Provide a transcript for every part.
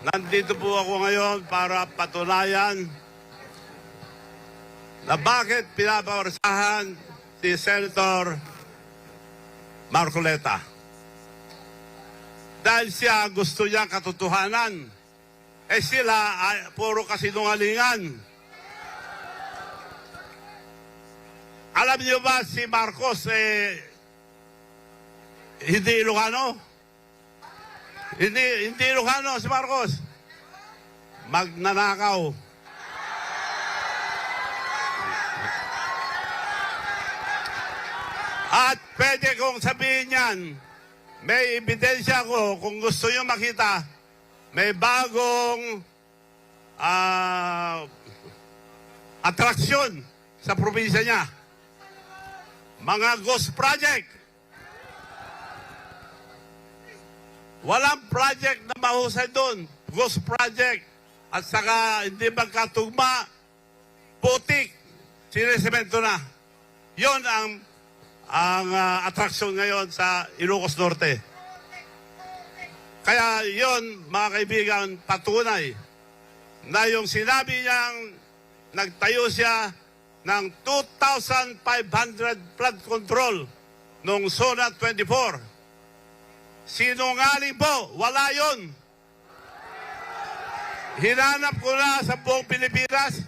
Nandito po ako ngayon para patunayan na bakit pinaparusahan si Senator Marcoleta. Dahil siya gusto niya katotohanan. Sila puro kasinungalingan. Alam niyo ba si Marcos hindi Ilocano? Hindi Ilocano si Marcos. Magnanakaw. At pwede kong sabihin yan, may ebidensya ko, kung gusto nyo makita, may bagong atraksyon sa probinsya niya. Mga ghost project. Walang project na mahusay doon. Ghost project. At saka hindi magkatugma, putik, sinisemento na. Yon ang atraksyon ngayon sa Ilocos Norte. Kaya yon, mga kaibigan, patunay na yung sinabi niyang nagtayo siya ng 2,500 flood control noong Zona 24. Sinungaling po, wala yon. Hinanap ko na sa buong Pilipinas,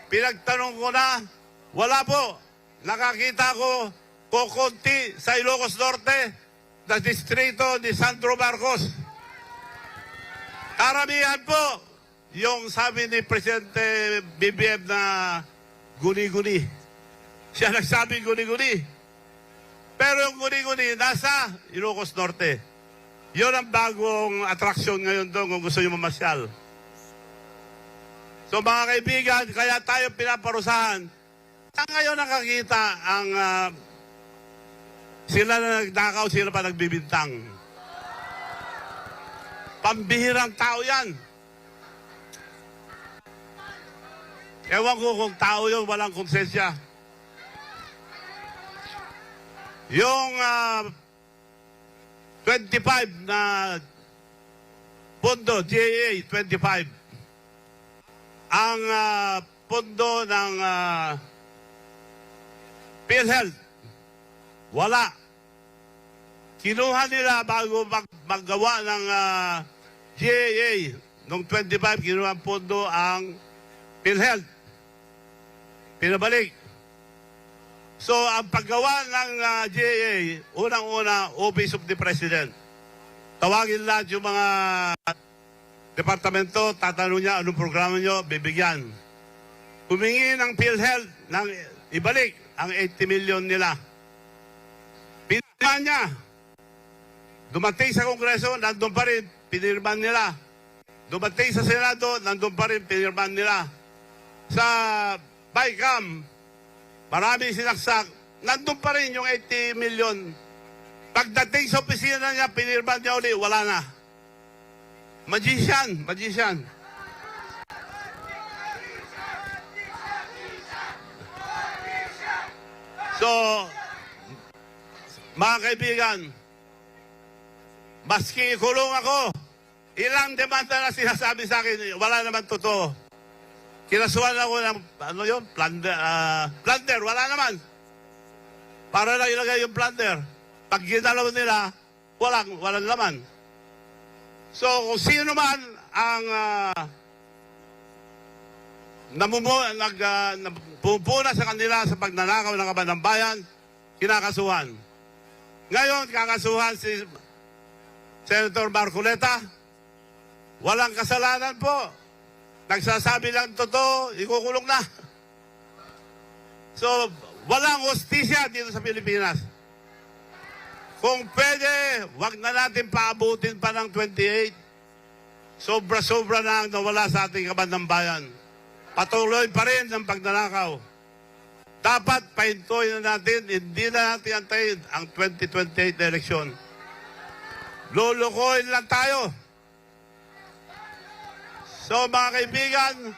pinagtanong ko na, wala po. Nakakita ko kukunti sa Ilocos Norte, na distrito ni Sandro Marcos. Karamihan po, yung sabi ni Presidente BBM na guni-guni. Siya nagsabi guni-guni. Pero yung guni-guni nasa Ilocos Norte. Yun ang bagong atraksyon ngayon doon kung gusto nyo mamasyal. So mga kaibigan, kaya tayo pinaparusahan. Ngayon nakakita ang sila na nagdakaw, sila pa nagbibintang. Pambihirang tao yan. Ewan ko kung tao yun, walang konsensya. Yung 25 na pondo, GAA 25, ang pondo ng PhilHealth, wala. Kinuha nila bago maggawa ng GAA. Noong 25, kinuha ang pondo ang PhilHealth. Pinabalik. So, ang paggawa ng GAA, unang-una, Office of the President. Tawagin lahat yung mga departamento, tatanong niya, anong programa nyo, bibigyan. Humingi ng PhilHealth ng ibalik ang 80 million nila. Pinirman niya. Dumating sa Kongreso, nandun pa rin, pinirman nila. Dumating sa Senado, nandun pa rin, pinirman nila. Sa BICAM, marami sinaksak, nandun pa rin yung 80 million. Pagdating sa opisina niya, pinirman niya ulit, wala na. Magician, magician. So, mga kaibigan, maski kulong ako, ilang demanda na sinasabi sa akin, wala naman totoo. Kinasuhan ako ng, plunder, wala naman. Para lang ilagay yung plunder. Pag ginalaw nila, walang laman. So, kung sino man ang pumupuna sa kanila sa pagnanakaw ng kaban ng bayan, kinakasuhan. Ngayon, kakasuhan si Senator Marcoleta. Walang kasalanan po. Nagsasabi lang totoo, ikukulong na. So, walang hustisya dito sa Pilipinas. Kung pwede, wag na natin paabutin pa ng 28. Sobra-sobra na ang nawala sa ating kaban ng bayan. Patuloy pa rin ang pagnanakaw. Dapat pahintuin na natin, hindi na natin antayin ang 2028 na eleksyon. Lulukoyin lang tayo. So mga kaibigan,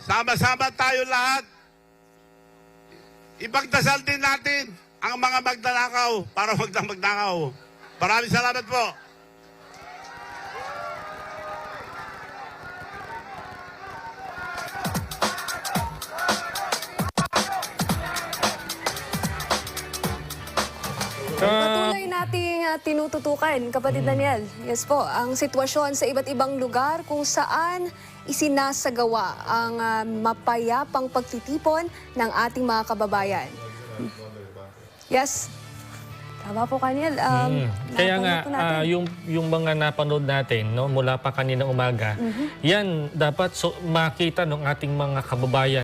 sama-sama tayo lahat. Ipagdasal din natin ang mga magnanakaw para wag na magnakaw. Maraming salamat po. na tinututukan, kapatid Daniel. Yes po, ang sitwasyon sa iba't ibang lugar kung saan isinasagawa ang mapayapang pagtitipon ng ating mga kababayan. Yes. Tama po, Kaniel. Kaya nga, napanood po natin. yung mga napanood natin, no, mula pa kaninang umaga, yan dapat makita ng ating mga kababayan